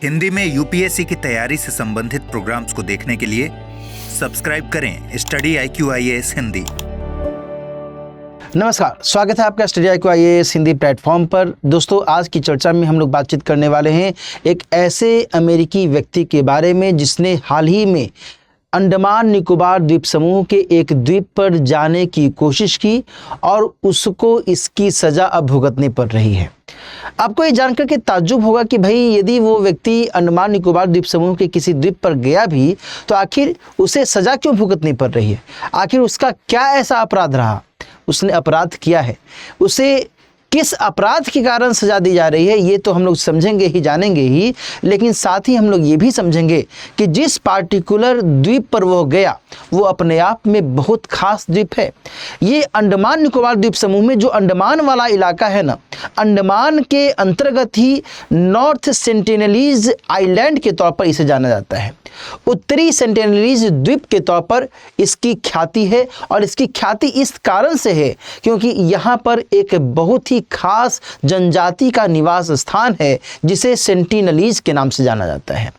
हिंदी में यूपीएससी की तैयारी से संबंधित प्रोग्राम्स को देखने के लिए सब्सक्राइब करें स्टडी IQ IAS हिंदी। नमस्कार, स्वागत है आपका study IQ IAS Hindi platform पर। दोस्तों, आज की चर्चा में हम लोग बातचीत करने वाले हैं एक ऐसे अमेरिकी व्यक्ति के बारे में जिसने हाल ही में अंडमान निकोबार द्वीप समूह के एक द्वीप पर जाने की कोशिश की और उसको इसकी सज़ा अब भुगतनी पड़ रही है। आपको ये जानकर के ताज्जुब होगा कि भाई यदि वो व्यक्ति अंडमान निकोबार द्वीप समूह के किसी द्वीप पर गया भी तो आखिर उसे सज़ा क्यों भुगतनी पड़ रही है, आखिर उसका क्या ऐसा अपराध रहा, उसने अपराध किया है, उसे किस अपराध के कारण सजा दी जा रही है, ये तो हम लोग समझेंगे ही, जानेंगे ही। लेकिन साथ ही हम लोग ये भी समझेंगे कि जिस पार्टिकुलर द्वीप पर वो गया वो अपने आप में बहुत खास द्वीप है। ये अंडमान निकोबार द्वीप समूह में जो अंडमान वाला इलाका है ना, अंडमान के अंतर्गत ही नॉर्थ सेंटिनलीज आइलैंड के तौर पर इसे जाना जाता है। उत्तरी सेंटिनलीज द्वीप के तौर पर इसकी ख्याति है और इसकी ख्याति इस कारण से है क्योंकि यहाँ पर एक बहुत ही खास जनजाति का निवास स्थान है जिसे सेंटिनलीज के नाम से जाना जाता है।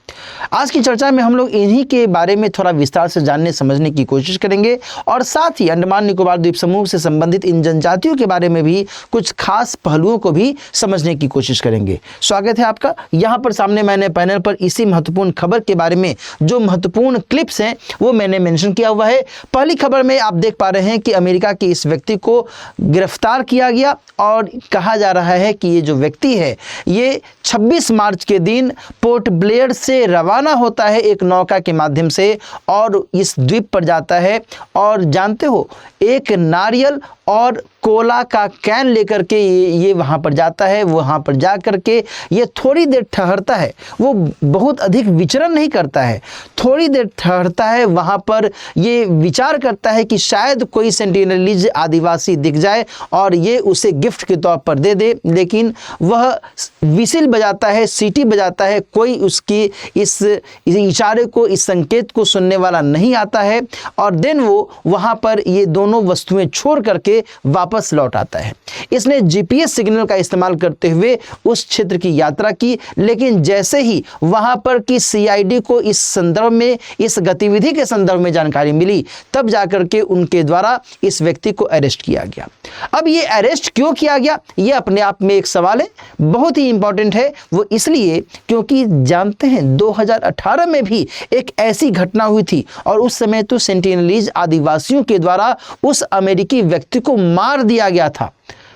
आज की चर्चा में हम लोग इन्हीं के बारे में थोड़ा विस्तार से जानने समझने की कोशिश करेंगे और साथ ही अंडमान निकोबार द्वीप समूह से संबंधित इन जनजातियों के बारे में भी कुछ खास पहलुओं को भी समझने की कोशिश करेंगे। स्वागत है आपका। यहाँ पर सामने मैंने पैनल पर इसी महत्वपूर्ण खबर के बारे में जो महत्वपूर्ण क्लिप्स हैं वो मैंने मेंशन किया हुआ है। पहली खबर में आप देख पा रहे हैं कि अमेरिका के इस व्यक्ति को गिरफ्तार किया गया और कहा जा रहा है कि ये जो व्यक्ति है ये 26 मार्च के दिन पोर्ट ब्लेयर से रवाना होता है एक नौका के माध्यम से और इस द्वीप पर जाता है। और जानते हो, एक नारियल और कोला का कैन लेकर के ये वहाँ पर जाता है। वहाँ पर जा कर के ये थोड़ी देर ठहरता है, वो बहुत अधिक विचरण नहीं करता है, थोड़ी देर ठहरता है। वहाँ पर ये विचार करता है कि शायद कोई सेंटिनलीज आदिवासी दिख जाए और ये उसे गिफ्ट के तौर पर दे दे, लेकिन वह विसिल बजाता है, सीटी बजाता है, कोई उसकी इस इशारे को, इस संकेत को सुनने वाला नहीं आता है और देन वो वहाँ पर ये दोनों वस्तुएं छोड़ करके वापस लौट आता है। इसने GPS सिग्नल का इस्तेमाल करते हुए उस क्षेत्र की यात्रा की, लेकिन जैसे ही वहां पर की CID को इस संदर्भ में, इस गतिविधि के संदर्भ में जानकारी मिली, तब जाकर के उनके द्वारा इस व्यक्ति को अरेस्ट किया गया। अब ये अरेस्ट क्यों किया गया, ये अपने आप में एक सवाल है, बहुत ही इंपॉर्टेंट है। वो इसलिए क्योंकि जानते हैं 2018 में भी एक ऐसी घटना हुई थी और उस समय तो सेंटिनलीज आदिवासियों के द्वारा उस अमेरिकी व्यक्ति को मार दिया गया था,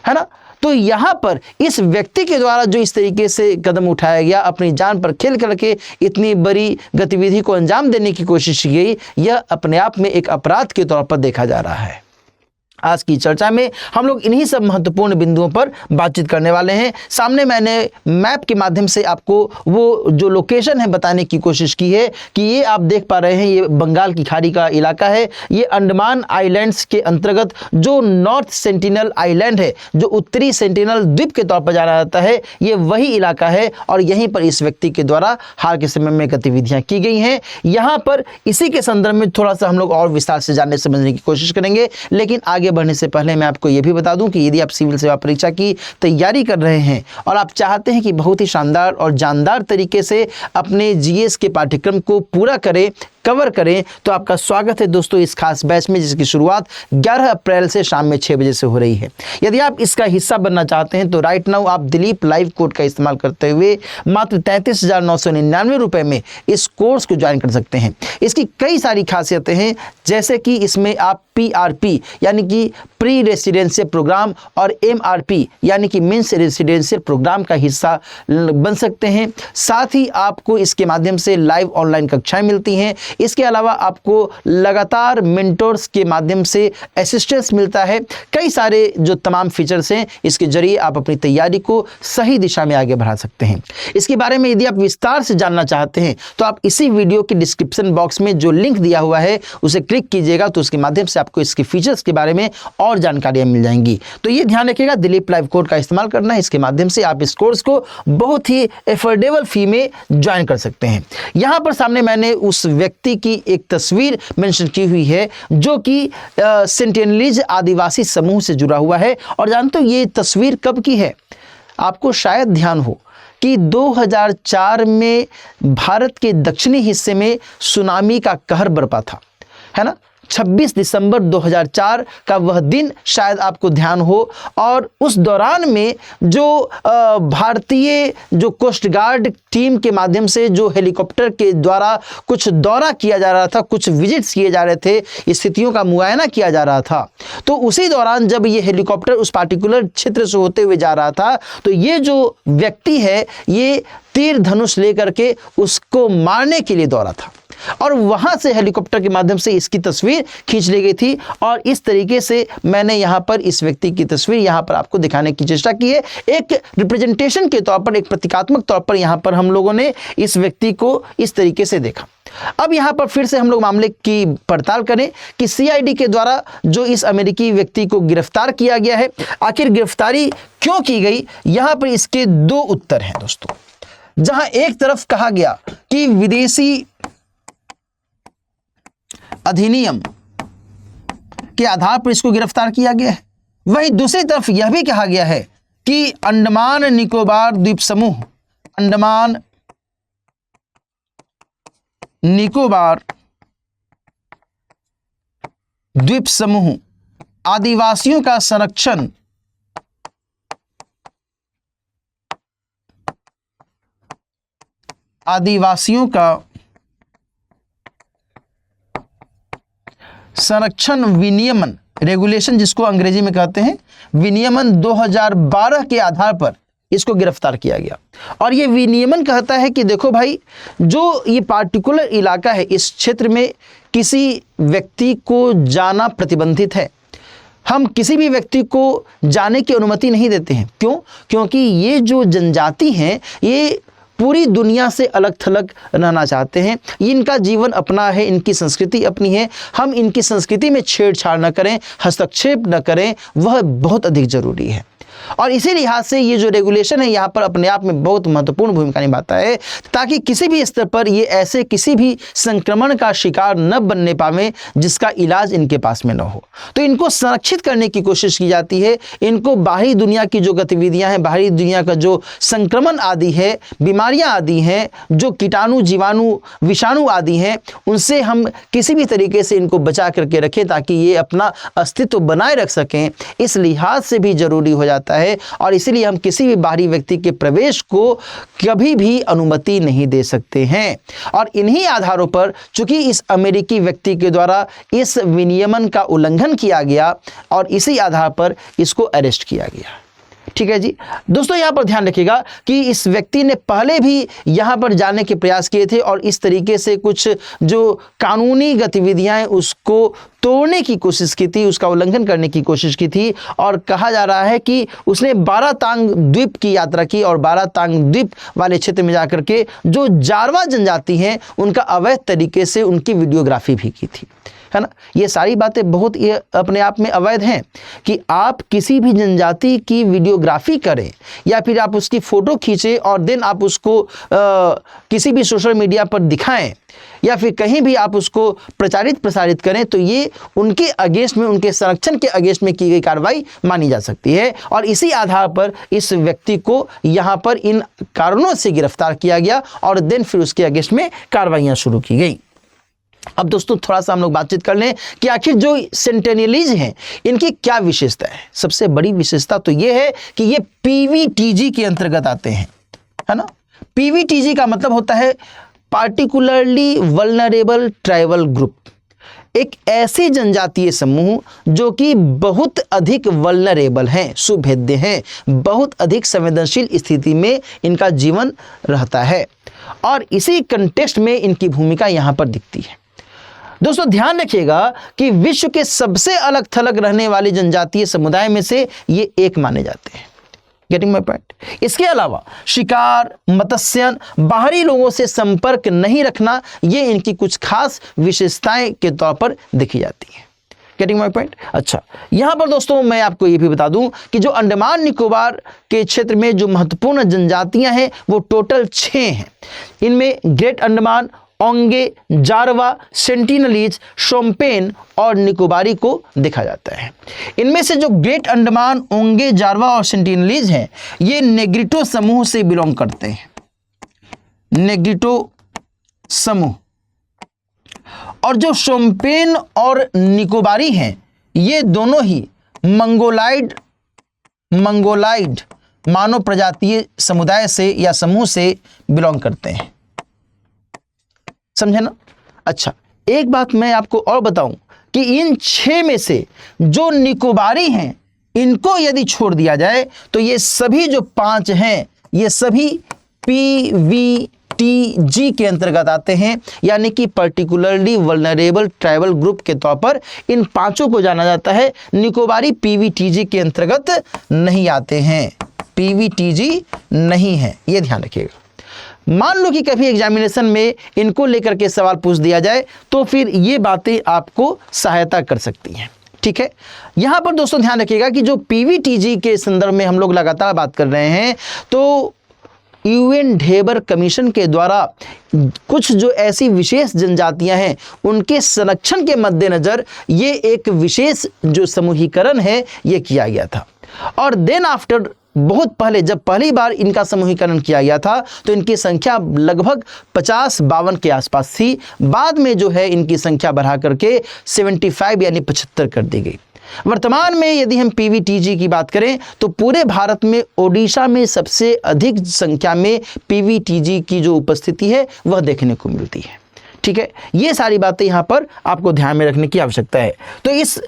है ना। तो यहाँ पर इस व्यक्ति के द्वारा जो इस तरीके से कदम उठाया गया, अपनी जान पर खेल करके इतनी बड़ी गतिविधि को अंजाम देने की कोशिश की गई, यह अपने आप में एक अपराध के तौर पर देखा जा रहा है। आज की चर्चा में हम लोग इन्हीं सब महत्वपूर्ण बिंदुओं पर बातचीत करने वाले हैं। सामने मैंने मैप के माध्यम से आपको वो जो लोकेशन है बताने की कोशिश की है कि ये आप देख पा रहे हैं, ये बंगाल की खाड़ी का इलाका है। ये अंडमान आइलैंड्स के अंतर्गत जो नॉर्थ सेंटिनल आइलैंड है, जो उत्तरी सेंटिनल द्वीप के तौर पर जाना जाता है, ये वही इलाका है और यहीं पर इस व्यक्ति के द्वारा हाल के समय में गतिविधियां की गई हैं। यहाँ पर इसी के संदर्भ में थोड़ा सा हम लोग और विस्तार से जानने समझने की कोशिश करेंगे। लेकिन आगे बढ़ने से पहले मैं आपको यह भी बता दूं कि यदि आप सिविल सेवा परीक्षा की तैयारी कर रहे हैं और आप चाहते हैं कि बहुत ही शानदार और जानदार तरीके से अपने GS के पाठ्यक्रम को पूरा करें, कवर करें, तो आपका स्वागत है दोस्तों इस खास बैच में जिसकी शुरुआत 11 अप्रैल से शाम में 6 बजे से हो रही है। यदि आप इसका हिस्सा बनना चाहते हैं तो राइट नाउ आप दिलीप लाइव कोड का इस्तेमाल करते हुए मात्र 33,999 रुपये में इस कोर्स को ज्वाइन कर सकते हैं। इसकी कई सारी खासियतें हैं, जैसे कि इसमें आप PRP यानी कि प्री रेसिडेंशियल प्रोग्राम और MRP यानी कि मीन्स रेसिडेंशियल प्रोग्राम का हिस्सा बन सकते हैं। साथ ही आपको इसके माध्यम से लाइव ऑनलाइन कक्षाएं मिलती हैं। इसके अलावा आपको लगातार मेंटर्स के माध्यम से असिस्टेंस मिलता है। कई सारे जो तमाम फीचर्स हैं, इसके जरिए आप अपनी तैयारी को सही दिशा में आगे बढ़ा सकते हैं। इसके बारे में यदि आप विस्तार से जानना चाहते हैं तो आप इसी वीडियो के डिस्क्रिप्शन बॉक्स में जो लिंक दिया हुआ है उसे क्लिक कीजिएगा, तो उसके माध्यम से आपको इसके फीचर्स के बारे में और जानकारियां मिल जाएंगी। तो ये ध्यान रखिएगा, दिलीप लाइव कोड का इस्तेमाल करना है। इसके माध्यम से आप इस कोर्स को बहुत ही एफोर्डेबल फी में ज्वाइन कर सकते हैं। यहाँ पर सामने मैंने उस व्यक्ति की एक तस्वीर मेंशन की हुई है जो कि सेंटिनलीज आदिवासी समूह से जुड़ा हुआ है। और जानते हो ये तस्वीर कब की है? आपको शायद ध्यान हो कि 2004 में भारत के दक्षिणी हिस्से में सुनामी का कहर बरपा था, है ना। 26 दिसंबर 2004 का वह दिन शायद आपको ध्यान हो। और उस दौरान में जो भारतीय जो कोस्ट गार्ड टीम के माध्यम से जो हेलीकॉप्टर के द्वारा कुछ दौरा किया जा रहा था, कुछ विजिट्स किए जा रहे थे, स्थितियों का मुआयना किया जा रहा था, तो उसी दौरान जब ये हेलीकॉप्टर उस पार्टिकुलर क्षेत्र से होते हुए जा रहा था तो ये जो व्यक्ति है ये तीर धनुष लेकर के उसको मारने के लिए दौड़ा था और वहां से हेलीकॉप्टर के माध्यम से इसकी तस्वीर खींच ली गई थी। और इस तरीके से मैंने यहां पर इस व्यक्ति की तस्वीर यहां पर आपको दिखाने की चेष्टा की है, एक रिप्रेजेंटेशन के तौर पर, एक प्रतीकात्मक तौर पर यहां पर हम लोगों ने इस व्यक्ति को इस तरीके से देखा। अब यहां पर फिर से हम लोग मामले की पड़ताल करें कि सीआईडी के द्वारा जो इस अमेरिकी व्यक्ति को गिरफ्तार किया गया है, आखिर गिरफ्तारी क्यों की गई, यहां पर इसके दो उत्तर हैं दोस्तों। जहां एक तरफ कहा गया कि विदेशी अधिनियम के आधार पर इसको गिरफ्तार किया गया है, वहीं दूसरी तरफ यह भी कहा गया है कि अंडमान निकोबार द्वीप समूह, अंडमान निकोबार द्वीप समूह आदिवासियों का संरक्षण आदिवासियों का संरक्षण विनियमन रेगुलेशन, जिसको अंग्रेजी में कहते हैं विनियमन 2012 के आधार पर इसको गिरफ्तार किया गया। और ये विनियमन कहता है कि देखो भाई, जो ये पार्टिकुलर इलाका है, इस क्षेत्र में किसी व्यक्ति को जाना प्रतिबंधित है। हम किसी भी व्यक्ति को जाने की अनुमति नहीं देते हैं। क्यों? क्योंकि ये जो जनजाति हैं ये पूरी दुनिया से अलग थलग रहना चाहते हैं। इनका जीवन अपना है, इनकी संस्कृति अपनी है। हम इनकी संस्कृति में छेड़छाड़ न करें, हस्तक्षेप न करें, वह बहुत अधिक जरूरी है। और इसी लिहाज से ये जो रेगुलेशन है यहाँ पर अपने आप में बहुत महत्वपूर्ण भूमिका निभाता है, ताकि किसी भी स्तर पर ये ऐसे किसी भी संक्रमण का शिकार न बनने पावे जिसका इलाज इनके पास में न हो। तो इनको संरक्षित करने की कोशिश की जाती है। इनको बाहरी दुनिया की जो गतिविधियां हैं, बाहरी दुनिया का जो संक्रमण आदि है, बीमारियां आदि हैं, जो कीटाणु जीवाणु विषाणु आदि हैं, उनसे हम किसी भी तरीके से इनको बचा करके रखें ताकि ये अपना अस्तित्व बनाए रख सकें। इस लिहाज से भी जरूरी हो जाता है और इसीलिए हम किसी भी बाहरी व्यक्ति के प्रवेश को कभी भी अनुमति नहीं दे सकते हैं। और इन्हीं आधारों पर चूंकि इस अमेरिकी व्यक्ति के द्वारा इस विनियमन का उल्लंघन किया गया और इसी आधार पर इसको अरेस्ट किया गया। ठीक है जी दोस्तों, यहां पर ध्यान रखिएगा कि इस व्यक्ति ने पहले भी यहां पर जाने के प्रयास किए थे और इस तरीके से कुछ जो कानूनी गतिविधियां हैं उसको तोड़ने की कोशिश की थी, उसका उल्लंघन करने की कोशिश की थी। और कहा जा रहा है कि उसने बारातांग द्वीप की यात्रा की और बारातांग द्वीप वाले क्षेत्र में जाकर के जो जारवा जनजाति हैं उनका अवैध तरीके से उनकी वीडियोग्राफी भी की थी, है ना। ये सारी बातें बहुत ये अपने आप में अवैध हैं कि आप किसी भी जनजाति की वीडियोग्राफी करें या फिर आप उसकी फ़ोटो खींचें और देन आप उसको किसी भी सोशल मीडिया पर दिखाएं या फिर कहीं भी आप उसको प्रसारित करें, तो ये उनके अगेंस्ट में, उनके संरक्षण के अगेंस्ट में की गई कार्रवाई मानी जा सकती है। और इसी आधार पर इस व्यक्ति को यहाँ पर इन कारणों से गिरफ्तार किया गया और देन फिर उसके अगेंस्ट में कार्रवाइयाँ शुरू की गई। अब दोस्तों थोड़ा सा हम लोग बातचीत कर लें कि आखिर जो सेंटेनियलीज हैं इनकी क्या विशेषता है। सबसे बड़ी विशेषता तो ये है कि ये पीवीटीजी के अंतर्गत आते हैं, है ना। पीवीटीजी का मतलब होता है पार्टिकुलरली वल्नरेबल ट्राइबल ग्रुप, एक ऐसे जनजातीय समूह जो कि बहुत अधिक वल्नरेबल हैं, सुभेद्य हैं, बहुत अधिक संवेदनशील स्थिति में इनका जीवन रहता है और इसी कंटेक्स्ट में इनकी भूमिका यहाँ पर दिखती है। दोस्तों ध्यान रखिएगा कि विश्व के सबसे अलग थलग रहने वाले जनजातीय समुदाय में से ये एक माने जाते हैं। Getting my point. इसके अलावा शिकार, मत्स्यन, बाहरी लोगों से संपर्क नहीं रखना, ये इनकी कुछ खास विशेषताएं के तौर पर देखी जाती है। Getting my point. अच्छा, यहां पर दोस्तों मैं आपको ये भी बता दूं कि जो अंडमान निकोबार के क्षेत्र में जो महत्वपूर्ण जनजातियां हैं वो टोटल 6 हैं। इनमें ग्रेट अंडमान ओंगे, जारवा, सेंटिनलीज, शोम्पेन और निकोबारी को देखा जाता है। इनमें से जो ग्रेट अंडमान, ओंगे, जारवा और सेंटिनलीज हैं, ये नेग्रिटो समूह से बिलोंग करते हैं, नेग्रिटो समूह। और जो शोम्पेन और निकोबारी हैं, ये दोनों ही मंगोलाइड मानव प्रजातीय समुदाय से या समूह से बिलोंग करते हैं। समझे ना? अच्छा, एक बात मैं आपको और बताऊं कि इन 6 में से जो निकोबारी हैं, इनको यदि छोड़ दिया जाए तो ये सभी जो 5 हैं, ये सभी PVTG के अंतर्गत आते हैं, यानी कि पर्टिकुलरली वल्नरेबल ट्राइबल ग्रुप के तौर पर इन 5 को जाना जाता है। निकोबारी PVTG के अंतर्गत नहीं आते हैं, PVTG नहीं है, ये ध्यान रखिएगा। मान लो कि कभी एग्जामिनेशन में इनको लेकर के सवाल पूछ दिया जाए तो फिर ये बातें आपको सहायता कर सकती हैं। ठीक है, यहां पर दोस्तों ध्यान रखिएगा कि जो PVTG के संदर्भ में हम लोग लगातार बात कर रहे हैं, तो UN ढेबर कमीशन के द्वारा कुछ जो ऐसी विशेष जनजातियां हैं, उनके संरक्षण के मद्देनजर ये एक विशेष जो समूहीकरण है ये किया गया था। और देन आफ्टर, बहुत पहले जब पहली बार इनका समूहीकरण किया गया था तो इनकी संख्या लगभग 50-52 के आसपास थी। बाद में जो है इनकी संख्या बढ़ा करके 75 यानी 75 कर दी गई। वर्तमान में यदि हम PVTG की बात करें तो पूरे भारत में ओडिशा में सबसे अधिक संख्या में PVTG की जो उपस्थिति है वह देखने को मिलती है। ठीक है, ये सारी बातें यहाँ पर आपको ध्यान में रखने की आवश्यकता है। तो इस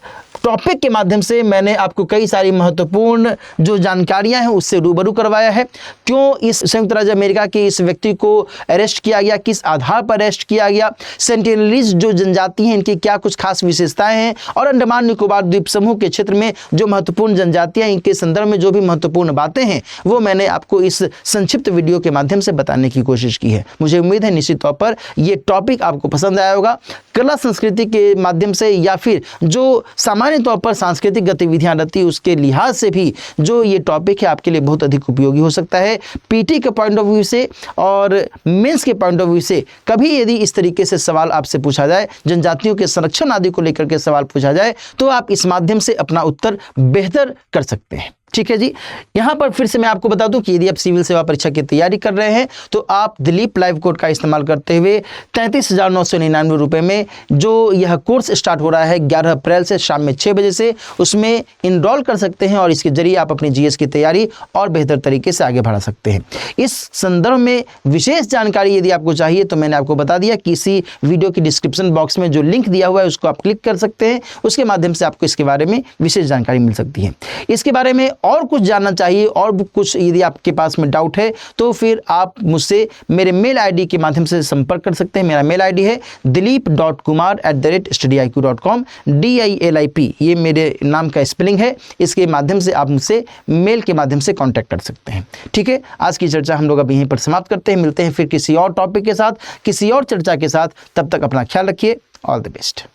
टॉपिक के माध्यम से मैंने आपको कई सारी महत्वपूर्ण जो जानकारियां हैं उससे रूबरू करवाया है। क्यों इस संयुक्त राज्य अमेरिका के इस व्यक्ति को अरेस्ट किया गया, किस आधार पर अरेस्ट किया गया, सेंटिनलीज जो जनजाति हैं इनकी क्या कुछ खास विशेषताएं हैं, और अंडमान निकोबार द्वीप समूह के क्षेत्र में जो महत्वपूर्ण जनजातियां, इनके संदर्भ में जो भी महत्वपूर्ण बातें हैं वो मैंने आपको इस संक्षिप्त वीडियो के माध्यम से बताने की कोशिश की है। मुझे उम्मीद है निश्चित तौर पर ये टॉपिक आपको पसंद आया होगा। कला संस्कृति के माध्यम से या फिर जो सामान्य तौर पर सांस्कृतिक गतिविधियां रहती है उसके लिहाज से भी जो ये टॉपिक है आपके लिए बहुत अधिक उपयोगी हो सकता है। पीटी के पॉइंट ऑफ व्यू से और मेंस के पॉइंट ऑफ व्यू से कभी यदि इस तरीके से सवाल आपसे पूछा जाए, जनजातियों के संरक्षण आदि को लेकर के सवाल पूछा जाए, तो आप इस माध्यम से अपना उत्तर बेहतर कर सकते हैं। ठीक है जी, यहाँ पर फिर से मैं आपको बता दूं कि यदि आप सिविल सेवा परीक्षा की तैयारी कर रहे हैं तो आप दिलीप लाइव कोड का इस्तेमाल करते हुए 33,999 रुपये में जो यह कोर्स स्टार्ट हो रहा है 11 अप्रैल से शाम में 6 बजे से, उसमें इनरोल कर सकते हैं और इसके जरिए आप अपनी GS की तैयारी और बेहतर तरीके से आगे बढ़ा सकते हैं। इस संदर्भ में विशेष जानकारी यदि आपको चाहिए तो मैंने आपको बता दिया कि इसी वीडियो की डिस्क्रिप्शन बॉक्स में जो लिंक दिया हुआ है उसको आप क्लिक कर सकते हैं, उसके माध्यम से आपको इसके बारे में विशेष जानकारी मिल सकती है। इसके बारे में और कुछ जानना चाहिए और कुछ यदि आपके पास में डाउट है तो फिर आप मुझसे मेरे मेल आईडी के माध्यम से संपर्क कर सकते हैं। मेरा मेल आईडी है dilip.kumar@studiiq.com, DILIP ये मेरे नाम का स्पेलिंग है। इसके माध्यम से आप मुझसे मेल के माध्यम से कांटेक्ट कर सकते हैं। ठीक है, आज की चर्चा हम लोग अब यहीं पर समाप्त करते हैं। मिलते हैं फिर किसी और टॉपिक के साथ, किसी और चर्चा के साथ। तब तक अपना ख्याल रखिए। All the best.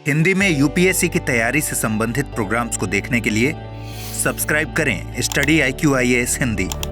हिंदी में UPSC की तैयारी से संबंधित प्रोग्राम्स को देखने के लिए सब्सक्राइब करें स्टडी IQ IAS हिंदी।